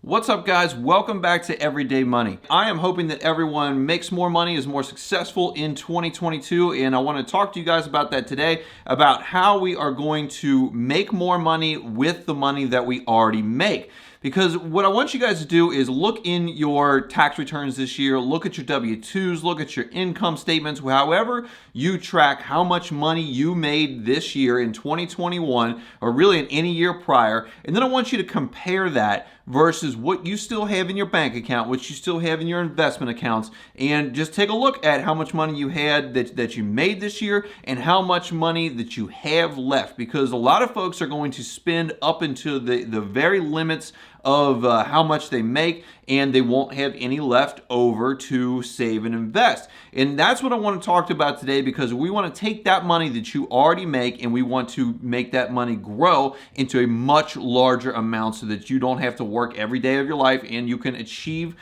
What's up, guys? Welcome back to Everyday Money. I am hoping that everyone makes more money, is more successful in 2022, and I want to talk to you guys about that today, about how we are going to make more money with the money that we already make. Because what I want you guys to do is look in your tax returns this year, look at your W-2s, look at your income statements, however you track how much money you made this year in 2021, or really in any year prior, and then I want you to compare that versus what you still have in your bank account, what you still have in your investment accounts, and just take a look at how much money you had that you made this year and how much money that you have left. Because a lot of folks are going to spend up into the very limits of how much they make, and they won't have any left over to save and invest. And that's what I want to talk about today, because we want to take that money that you already make and we want to make that money grow into a much larger amount so that you don't have to work every day of your life and you can achieve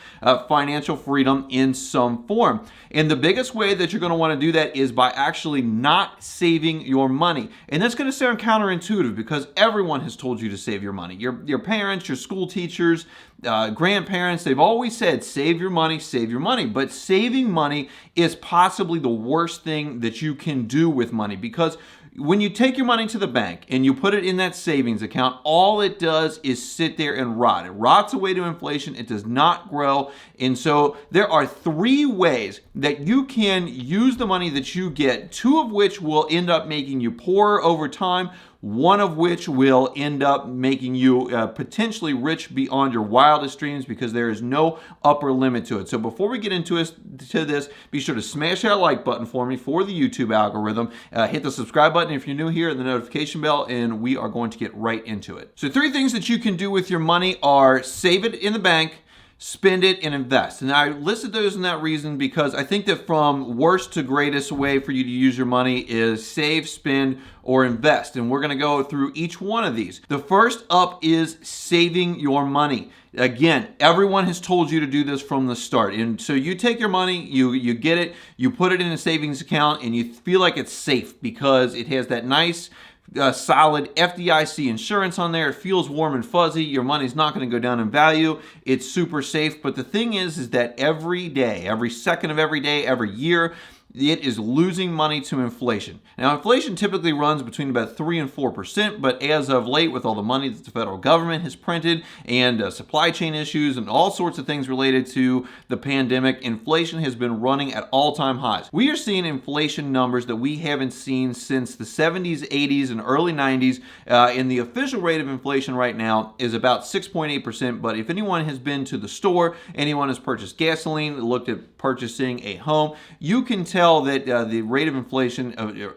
financial freedom in some form. And the biggest way that you're going to want to do that is by actually not saving your money. And that's going to sound counterintuitive because everyone has told you to save your money. Your parents, your school teachers, grandparents, they've always said, save your money, save your money. But saving money is possibly the worst thing that you can do with money, because when you take your money to the bank and you put it in that savings account, all it does is sit there and rot. It rots away to inflation. It does not grow. And so there are three ways that you can use the money that you get, two of which will end up making you poorer over time, one of which will end up making you potentially rich beyond your wildest dreams, because there is no upper limit to it. So before we get into this, be sure to smash that like button for me for the YouTube algorithm. Hit the subscribe button if you're new here and the notification bell, and we are going to get right into it. So three things that you can do with your money are save it in the bank, spend it, and invest. And I listed those in that reason because I think that from worst to greatest way for you to use your money is save, spend, or invest. And we're going to go through each one of these. The first up is saving your money. Again, everyone has told you to do this from the start. And so you take your money, you get it, you put it in a savings account, and you feel like it's safe because it has that nice solid FDIC insurance on there. It feels warm and fuzzy. Your money's not going to go down in value. It's super safe. But the thing is that every day, every second of every day, every year, it is losing money to inflation. Now, inflation typically runs between about 3 and 4%, but as of late, with all the money that the federal government has printed and supply chain issues and all sorts of things related to the pandemic, inflation has been running at all-time highs. We are seeing inflation numbers that we haven't seen since the 70s, 80s, and early 90s, and the official rate of inflation right now is about 6.8%, but if anyone has been to the store, anyone has purchased gasoline, looked at purchasing a home, you can tell that the rate of inflation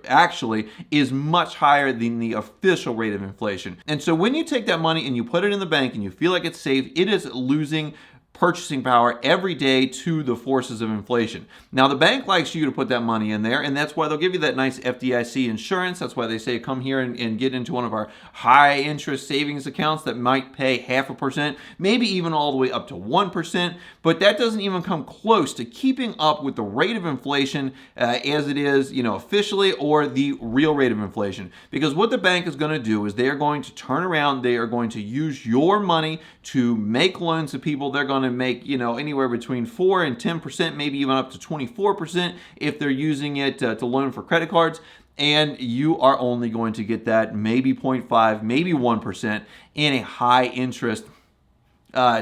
actually is much higher than the official rate of inflation. And so when you take that money and you put it in the bank and you feel like it's safe, it is losing purchasing power every day to the forces of inflation. Now, the bank likes you to put that money in there, and that's why they'll give you that nice FDIC insurance. That's why they say come here and get into one of our high interest savings accounts that might pay 0.5%, maybe even all the way up to 1%, but that doesn't even come close to keeping up with the rate of inflation as it is, officially, or the real rate of inflation. Because what the bank is going to do is they are going to turn around, they are going to use your money to make loans to people. They're going to make anywhere between 4 and 10%, maybe even up to 24% if they're using it to loan for credit cards. And you are only going to get that maybe 0.5, maybe 1% in a high interest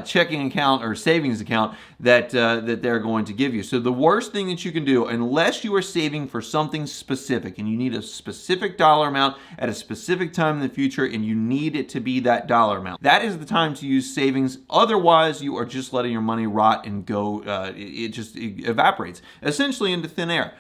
checking account or savings account that they're going to give you. So the worst thing that you can do, unless you are saving for something specific and you need a specific dollar amount at a specific time in the future and you need it to be that dollar amount, that is the time to use savings. Otherwise, you are just letting your money rot and go, it just evaporates essentially into thin air.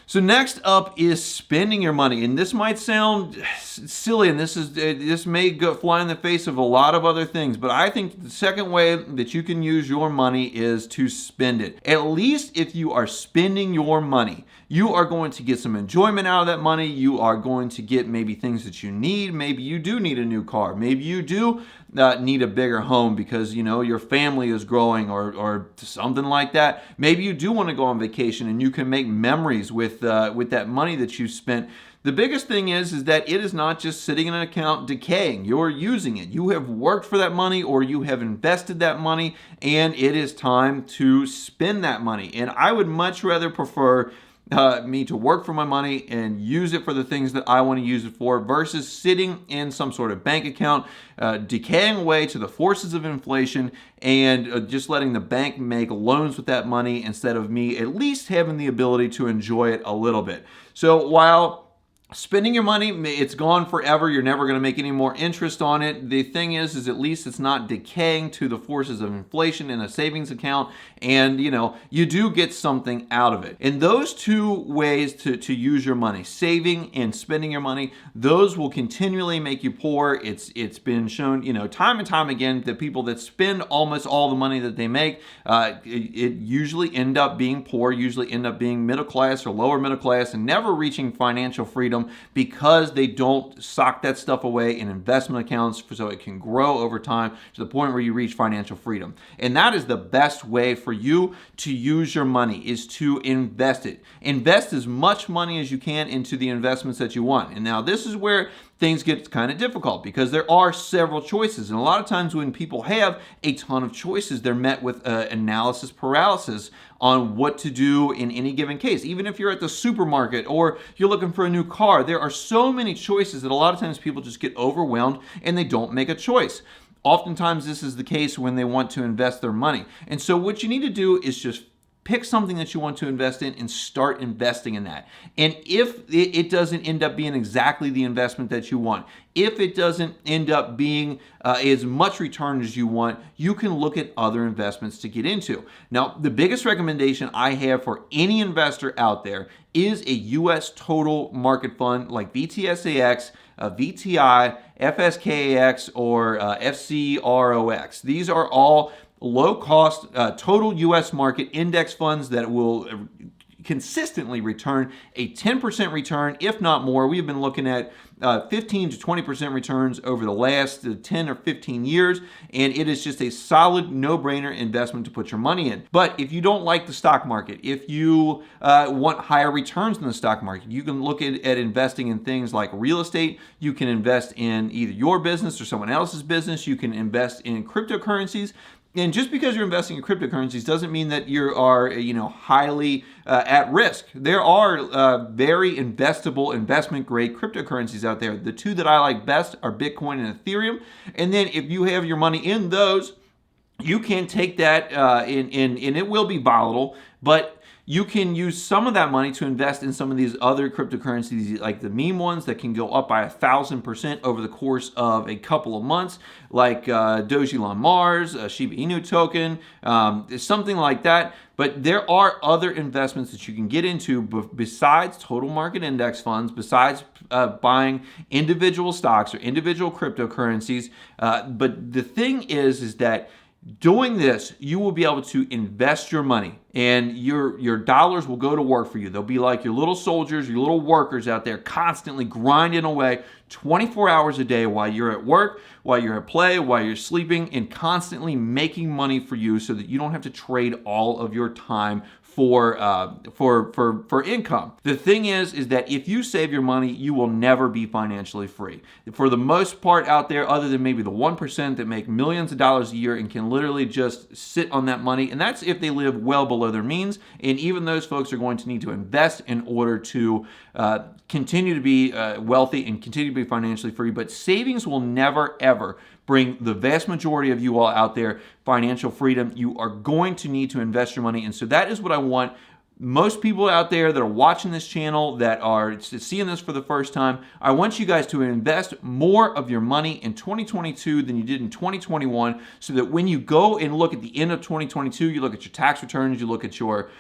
So next up is spending your money, and this might sound silly, and this may fly in the face of a lot of other things, but I think the second way that you can use your money is to spend it. At least if you are spending your money, you are going to get some enjoyment out of that money. You are going to get maybe things that you need. Maybe you do need a new car. Maybe you do need a bigger home because your family is growing or something like that. Maybe you do want to go on vacation and you can make memories with that money that you spent The biggest thing is that it is not just sitting in an account decaying. You're using it. You have worked for that money, or you have invested that money, and it is time to spend that money. And I would much rather prefer me to work for my money and use it for the things that I want to use it for, versus sitting in some sort of bank account, decaying away to the forces of inflation, and just letting the bank make loans with that money instead of me at least having the ability to enjoy it a little bit. So while spending your money, it's gone forever. You're never going to make any more interest on it. The thing is at least it's not decaying to the forces of inflation in a savings account, and you do get something out of it. And those two ways to use your money, saving and spending your money, those will continually make you poor. It's been shown, time and time again that people that spend almost all the money that they make, it usually end up being poor, usually end up being middle class or lower middle class, and never reaching financial freedom, because they don't sock that stuff away in investment accounts so it can grow over time to the point where you reach financial freedom. And that is the best way for you to use your money, is to invest it. Invest as much money as you can into the investments that you want. And now this is where things get kind of difficult, because there are several choices. And a lot of times when people have a ton of choices, they're met with analysis paralysis on what to do in any given case. Even if you're at the supermarket or you're looking for a new car, there are so many choices that a lot of times people just get overwhelmed and they don't make a choice. Oftentimes this is the case when they want to invest their money. And so what you need to do is just pick something that you want to invest in and start investing in that. And if it doesn't end up being exactly the investment that you want, if it doesn't end up being as much return as you want, you can look at other investments to get into. Now, the biggest recommendation I have for any investor out there is a U.S. total market fund like VTSAX, VTI, FSKAX, or FCROX. These are all low-cost total U.S. market index funds that will consistently return a 10% return, if not more. We've been looking at 15 to 20% returns over the last 10 or 15 years, and it is just a solid no-brainer investment to put your money in. But if you don't like the stock market, if you want higher returns in the stock market, you can look at investing in things like real estate. You can invest in either your business or someone else's business. You can invest in cryptocurrencies. And just because you're investing in cryptocurrencies doesn't mean that you are, highly at risk. There are very investable, investment-grade cryptocurrencies out there. The two that I like best are Bitcoin and Ethereum. And then if you have your money in those, you can take that and it will be volatile, but you can use some of that money to invest in some of these other cryptocurrencies, like the meme ones that can go up by 1,000% over the course of a couple of months, like Dogecoin Mars, Shiba Inu token, something like that. But there are other investments that you can get into besides total market index funds, besides buying individual stocks or individual cryptocurrencies. But the thing is that doing this, you will be able to invest your money, and your dollars will go to work for you. They'll be like your little soldiers, your little workers out there, constantly grinding away 24 hours a day while you're at work, while you're at play, while you're sleeping, and constantly making money for you so that you don't have to trade all of your time for income. The thing is that if you save your money, you will never be financially free. For the most part out there, other than maybe the 1% that make millions of dollars a year and can literally just sit on that money, and that's if they live well below their means, and even those folks are going to need to invest in order to continue to be wealthy and continue to be financially free. But savings will never, ever bring the vast majority of you all out there financial freedom. You are going to need to invest your money. And so that is what I want most people out there that are watching this channel, that are seeing this for the first time. I want you guys to invest more of your money in 2022 than you did in 2021, so that when you go and look at the end of 2022, you look at your tax returns, you look at your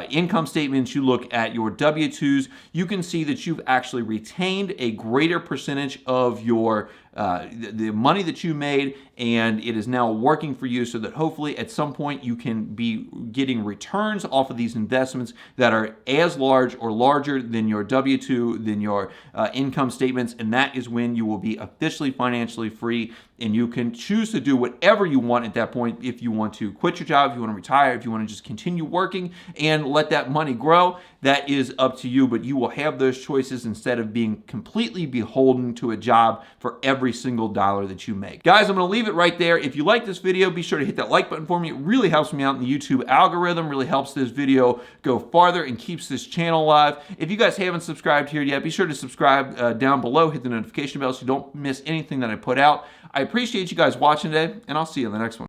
income statements, you look at your W-2s, you can see that you've actually retained a greater percentage of your the money that you made, and it is now working for you, so that hopefully at some point you can be getting returns off of these investments that are as large or larger than your W-2, than your income statements, and that is when you will be officially financially free and you can choose to do whatever you want at that point. If you want to quit your job, if you want to retire, if you want to just continue working and let that money grow, that is up to you, but you will have those choices instead of being completely beholden to a job for every single dollar that you make. Guys, I'm going to leave it right there. If you like this video, be sure to hit that like button for me. It really helps me out in the YouTube algorithm, really helps this video go farther and keeps this channel alive. If you guys haven't subscribed here yet, be sure to subscribe down below, hit the notification bell so you don't miss anything that I put out. I appreciate you guys watching today, and I'll see you in the next one.